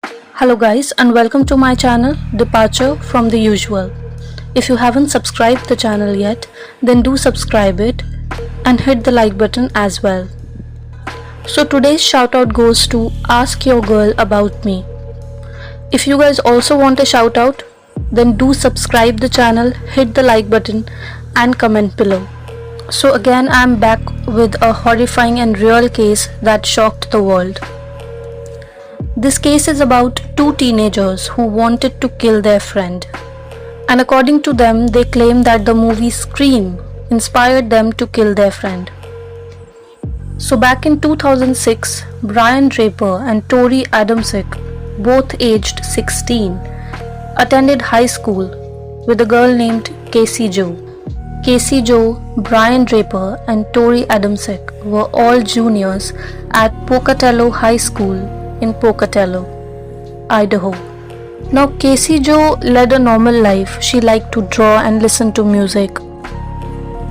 Hello guys and welcome to my channel Departure from the Usual. If you haven't subscribed the channel yet, then do subscribe it and hit the like button as well. So today's shout out goes to Ask Your Girl About Me. If you guys also want a shout out, then do subscribe the channel, hit the like button and comment below. So again I'm back with a horrifying and real case that shocked the world. This case is about two teenagers who wanted to kill their friend. And according to them, they claim that the movie Scream inspired them to kill their friend. So back in 2006, Brian Draper and Tori Adamczyk, both aged 16, attended high school with a girl named Cassie Jo. Cassie Jo, Brian Draper and Tori Adamczyk were all juniors at Pocatello High School in Pocatello, Idaho. Now Cassie Jo led a normal life. She liked to draw and listen to music.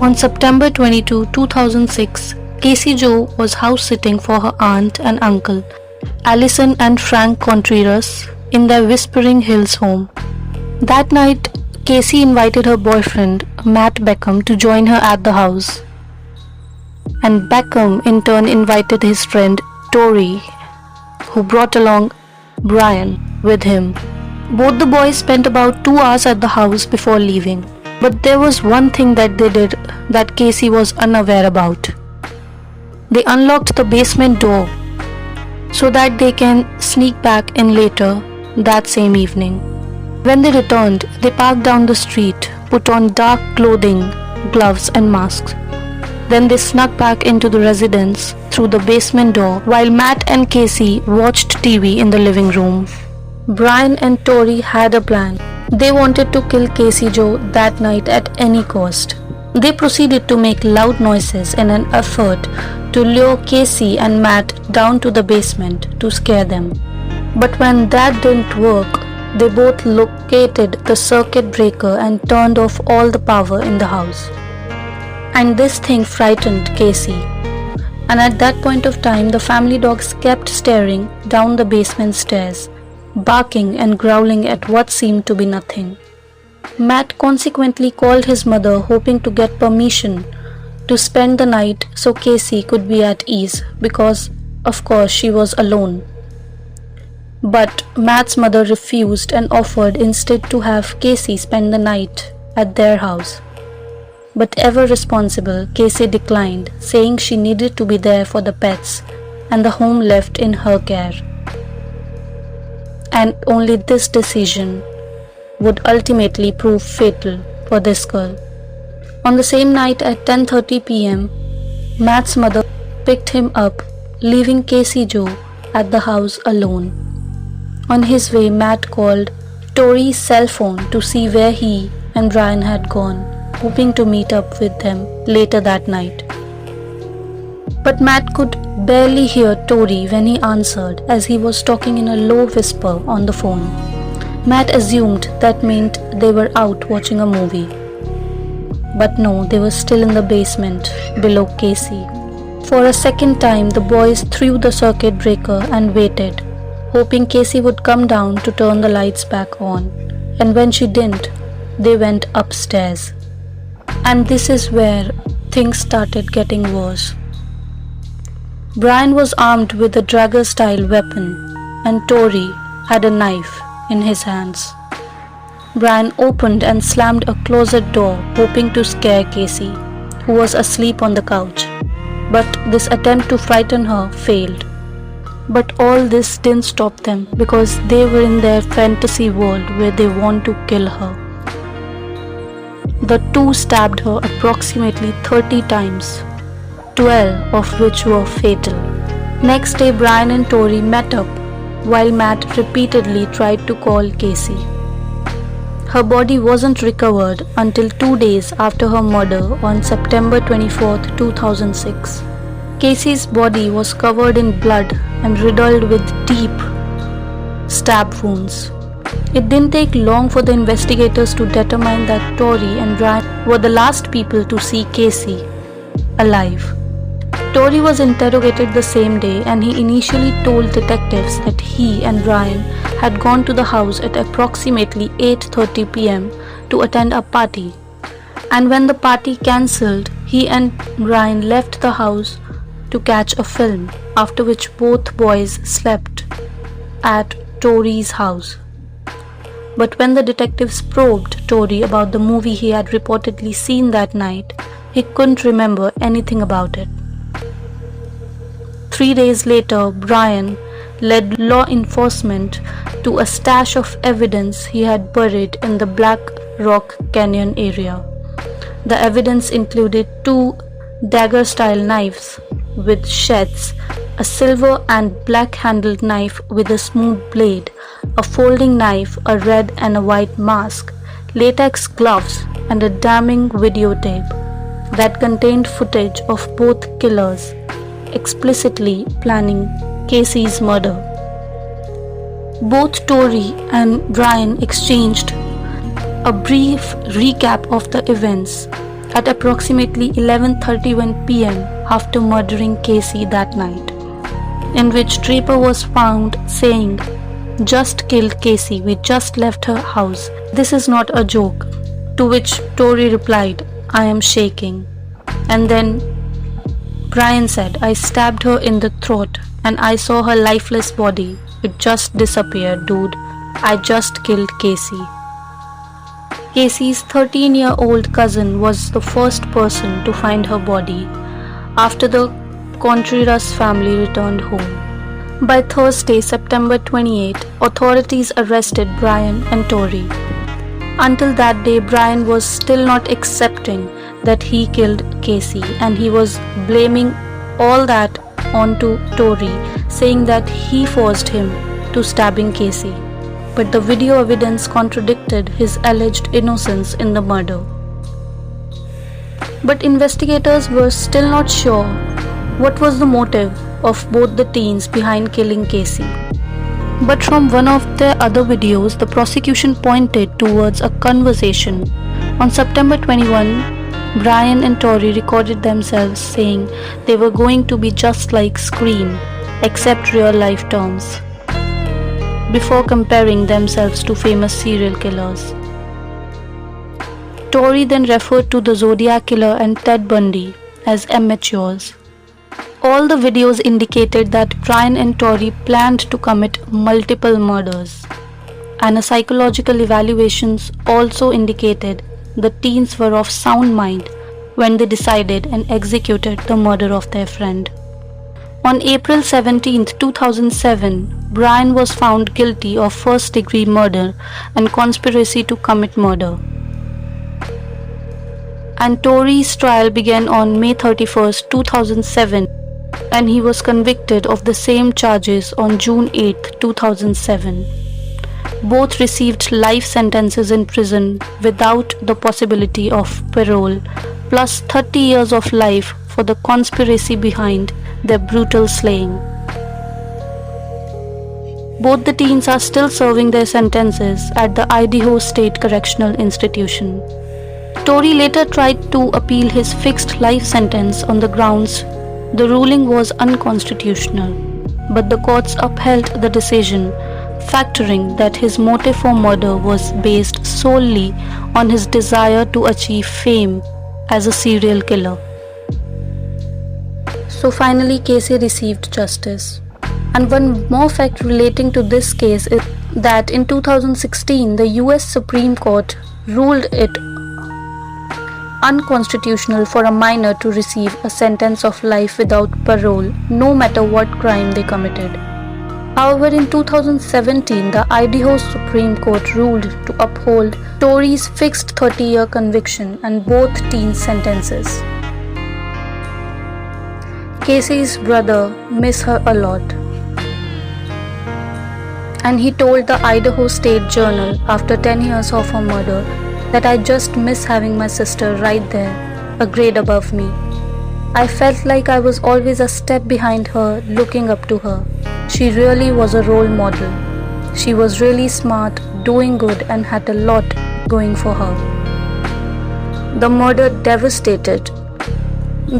On September 22, 2006, Cassie Jo was house sitting for her aunt and uncle, Allison and Frank Contreras, in their Whispering Hills home. That night, Cassie invited her boyfriend, Matt Beckham, to join her at the house. And Beckham in turn invited his friend, Tori, who brought along Brian with him. Both the boys spent about 2 hours at the house before leaving. But there was one thing that they did that Cassie was unaware about. They unlocked the basement door so that they can sneak back in later that same evening. When they returned, they parked down the street, put on dark clothing, gloves and masks. Then they snuck back into the residence through the basement door while Matt and Cassie watched TV in the living room. Brian and Tori had a plan. They wanted to kill Cassie Jo that night at any cost. They proceeded to make loud noises in an effort to lure Cassie and Matt down to the basement to scare them. But when that didn't work, they both located the circuit breaker and turned off all the power in the house. And this thing frightened Cassie. And at that point of time, the family dogs kept staring down the basement stairs, barking and growling at what seemed to be nothing. Matt consequently called his mother, hoping to get permission to spend the night so Cassie could be at ease, because of course she was alone. But Matt's mother refused and offered instead to have Cassie spend the night at their house. But ever responsible, Cassie declined, saying she needed to be there for the pets and the home left in her care. And only this decision would ultimately prove fatal for this girl. On the same night at 10:30 p.m., Matt's mother picked him up, leaving Cassie Jo at the house alone. On his way, Matt called Tori's cell phone to see where he and Brian had gone, hoping to meet up with them later that night. But Matt could barely hear Tori when he answered, as he was talking in a low whisper on the phone. Matt assumed that meant they were out watching a movie. But no, they were still in the basement below Cassie. For a second time, the boys threw the circuit breaker and waited, hoping Cassie would come down to turn the lights back on. And when she didn't, they went upstairs. And this is where things started getting worse. Brian was armed with a dagger-style weapon and Tori had a knife in his hands. Brian opened and slammed a closet door, hoping to scare Cassie, who was asleep on the couch. But this attempt to frighten her failed. But all this didn't stop them, because they were in their fantasy world where they want to kill her. The two stabbed her approximately 30 times, 12 of which were fatal. Next day, Brian and Tori met up while Matt repeatedly tried to call Cassie. Her body wasn't recovered until 2 days after her murder on September 24, 2006. Cassie's body was covered in blood and riddled with deep stab wounds. It didn't take long for the investigators to determine that Tori and Brian were the last people to see Cassie alive. Tori was interrogated the same day and he initially told detectives that he and Brian had gone to the house at approximately 8:30 p.m. to attend a party. And when the party cancelled, he and Brian left the house to catch a film, after which both boys slept at Tori's house. But when the detectives probed Tori about the movie he had reportedly seen that night, he couldn't remember anything about it. 3 days later, Brian led law enforcement to a stash of evidence he had buried in the Black Rock Canyon area. The evidence included 2 dagger-style knives with sheaths, a silver and black-handled knife with a smooth blade, a folding knife, a red and a white mask, latex gloves, and a damning videotape that contained footage of both killers explicitly planning Cassie's murder. Both Tori and Brian exchanged a brief recap of the events at approximately 11:31 p.m. after murdering Cassie that night, in which Draper was found saying, "Just killed Cassie, we just left her house. This is not a joke." To which Tori replied, "I am shaking." And then Brian said, "I stabbed her in the throat and I saw her lifeless body. It just disappeared, dude. I just killed Cassie." Cassie's 13-year-old cousin was the first person to find her body after the Contreras family returned home. By Thursday, September 28, authorities arrested Brian and Tori. Until that day, Brian was still not accepting that he killed Cassie, and he was blaming all that onto Tori, saying that he forced him to stabbing Cassie. But the video evidence contradicted his alleged innocence in the murder. But investigators were still not sure what was the motive of both the teens behind killing Cassie. But from one of their other videos, the prosecution pointed towards a conversation. On September 21, Brian and Tori recorded themselves saying they were going to be just like Scream, except real-life terms, before comparing themselves to famous serial killers. Tori then referred to the Zodiac Killer and Ted Bundy as amateurs. All the videos indicated that Brian and Tori planned to commit multiple murders, and psychological evaluations also indicated the teens were of sound mind when they decided and executed the murder of their friend. On April 17, 2007, Brian was found guilty of first-degree murder and conspiracy to commit murder. And Tori's trial began on May 31, 2007, and he was convicted of the same charges on June 8, 2007. Both received life sentences in prison without the possibility of parole, plus 30 years of life for the conspiracy behind their brutal slaying. Both the teens are still serving their sentences at the Idaho State Correctional Institution. Tori later tried to appeal his fixed life sentence on the grounds the ruling was unconstitutional, but the courts upheld the decision, factoring that his motive for murder was based solely on his desire to achieve fame as a serial killer. So finally, Cassie received justice. And one more fact relating to this case is that in 2016, the US Supreme Court ruled it unconstitutional for a minor to receive a sentence of life without parole, no matter what crime they committed. However, in 2017, the Idaho Supreme Court ruled to uphold Tori's fixed 30-year conviction and both teens' sentences. Cassie's brother missed her a lot, and he told the Idaho State Journal after 10 years of her murder that "I just miss having my sister right there, a grade above me. I felt like I was always a step behind her, looking up to her. She really was a role model. She was really smart, doing good, and had a lot going for her." The murder devastated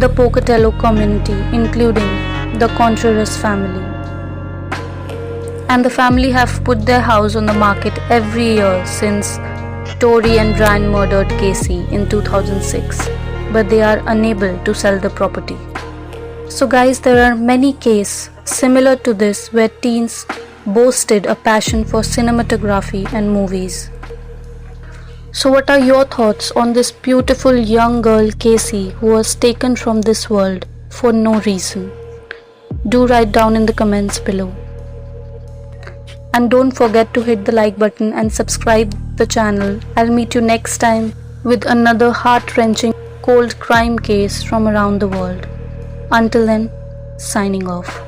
the Pocatello community, including the Contreras family. and the family have put their house on the market every year since Tori and Brian murdered Cassie in 2006, but they are unable to sell the property. So guys, there are many cases similar to this where teens boasted a passion for cinematography and movies. So what are your thoughts on this beautiful young girl Cassie who was taken from this world for no reason? Do write down in the comments below. And don't forget to hit the like button and subscribe the channel. I'll meet you next time with another heart-wrenching cold crime case from around the world. Until then, signing off.